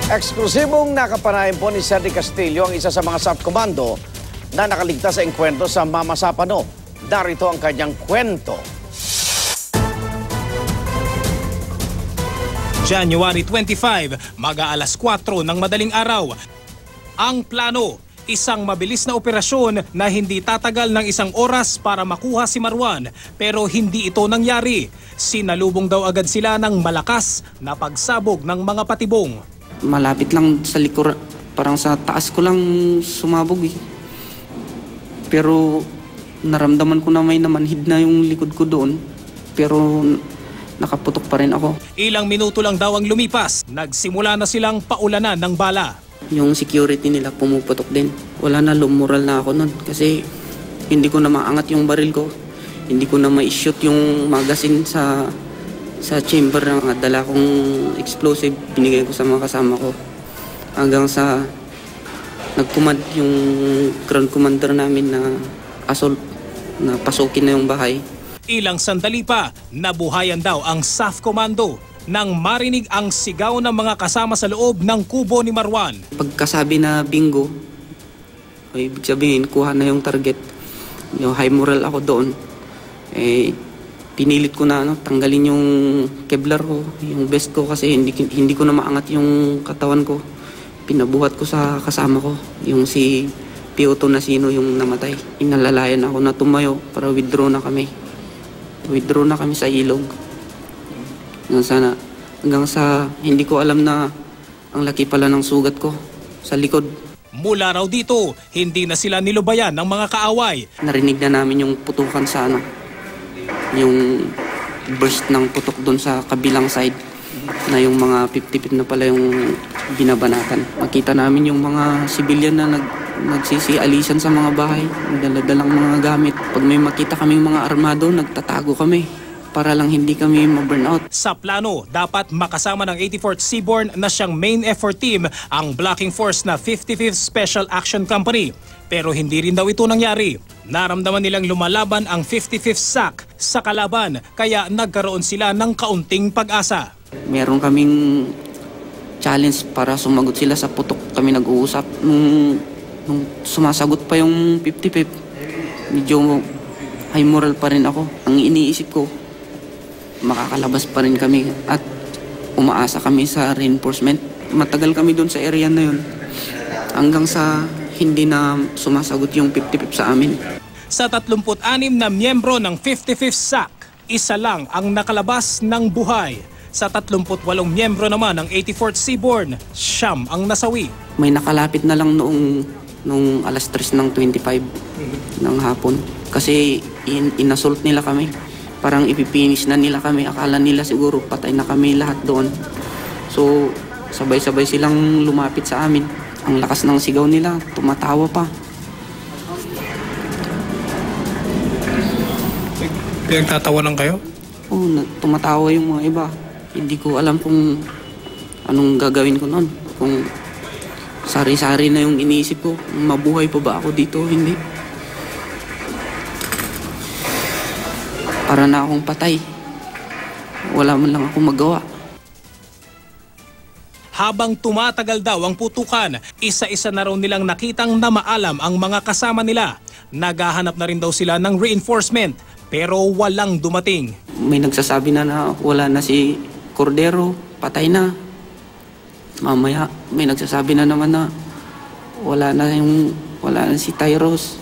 Eksklusibong nakapanayan po ni Cedric Castillo ang isa sa mga SAF Commando na nakaligtas sa engkwentro sa Mama Sapano. Narito ang kanyang kwento. January 25, mag-aalas 4 ng madaling araw. Ang plano, isang mabilis na operasyon na hindi tatagal ng 1 oras para makuha si Marwan, pero hindi ito nangyari. Sinalubong daw agad sila ng malakas na pagsabog ng mga patibong. Malapit lang sa likod, parang sa taas ko lang sumabog eh. Pero naramdaman ko na may namanhid na yung likod ko doon, pero nakaputok pa rin ako. Ilang minuto lang daw ang lumipas, nagsimula na silang paulanan ng bala. Yung security nila pumuputok din. Wala na, lumural na ako nun kasi hindi ko na maangat yung baril ko. Hindi ko na ma-shoot yung magazine sa chamber na dala kong explosive. Binigay ko sa mga kasama ko. Hanggang sa nagkumad yung ground commander namin na assault, na pasukin na yung bahay. Ilang sandali pa, nabuhayan daw ang SAF Commando nang marinig ang sigaw ng mga kasama sa loob ng kubo ni Marwan. Pagkasabi na bingo, ay ibig sabihin kuha na yung target. Yung high moral ako doon. Pinilit ko na tanggalin yung Kevlar ko, yung vest ko kasi hindi ko na maangat yung katawan ko. Pinabuhat ko sa kasama ko, yung si Piotr na sino yung namatay. Inalalayan ako na tumayo para withdraw na kami. Withdraw na kami sa ilog. Hanggang sa hindi ko alam na ang laki pala ng sugat ko sa likod. Mula raw dito, hindi na sila nilubayan ng mga kaaway. Narinig na namin yung putukan sa yung burst ng putok doon sa kabilang side na yung mga 50 feet na pala yung binabanatan. Makita namin yung mga civilian na nagsisialisan sa mga bahay, nagdaladalang mga gamit. Pag may makita kaming mga armado, nagtatago kami para lang hindi kami ma-burnout. Sa plano, dapat makasama ng 84th Seaborne na siyang main effort team ang blocking force na 55th Special Action Company. Pero hindi rin daw ito nangyari. Naramdaman nilang lumalaban ang 55th SAC sa kalaban, kaya nagkaroon sila ng kaunting pag-asa. Meron kaming challenge para sumagot sila sa putok. Kami nag-uusap. Nung sumasagot pa yung 55th, medyo high moral pa rin ako. Ang iniisip ko, makakalabas pa rin kami at umaasa kami sa reinforcement. Matagal kami doon sa area na yun hanggang sa hindi na sumasagot yung 55 sa amin. Sa 36 na miyembro ng 55th SAC, isa lang ang nakalabas ng buhay. Sa 38 miyembro naman ng 84th Seaborne, 9 ang nasawi. May nakalapit na lang nung alas 3 ng 25 ng hapon kasi inassault nila kami. Parang ipipinis na nila kami. Akala nila siguro patay na kami lahat doon. So sabay-sabay silang lumapit sa amin. Ang lakas ng sigaw nila, tumatawa pa. Pinagtatawanan kayo? Oo, tumatawa yung mga iba. Hindi ko alam kung anong gagawin ko noon. Kung sari-sari na yung iniisip ko, mabuhay pa ba ako dito o hindi. Para na akong patay. Wala man lang akong magawa. Habang tumatagal daw ang putukan, isa-isa na raw nilang nakitang namaalam ang mga kasama nila. Naghahanap na rin daw sila ng reinforcement, pero walang dumating. May nagsasabi na wala na si Cordero, patay na. Mamaya may nagsasabi na naman na wala na si Tyros,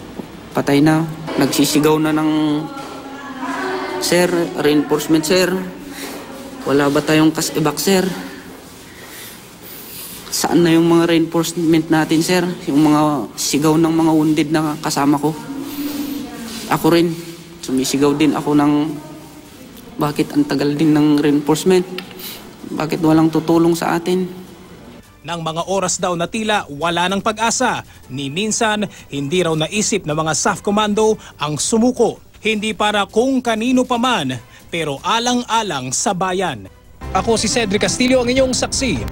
patay na. Nagsisigaw na ng, "Sir, reinforcement sir. Wala ba tayong kas-ebak sir? Saan na yung mga reinforcement natin, sir?" Yung mga sigaw ng mga wounded na kasama ko. Ako rin, sumisigaw din ako ng bakit ang tagal din ng reinforcement? Bakit walang tutulong sa atin? Nang mga oras daw na tila wala ng pag-asa, ni minsan hindi raw naisip ng mga SAF Commando ang sumuko. Hindi para kung kanino pa man, pero alang-alang sa bayan. Ako si Cedric Castillo, ang inyong saksi.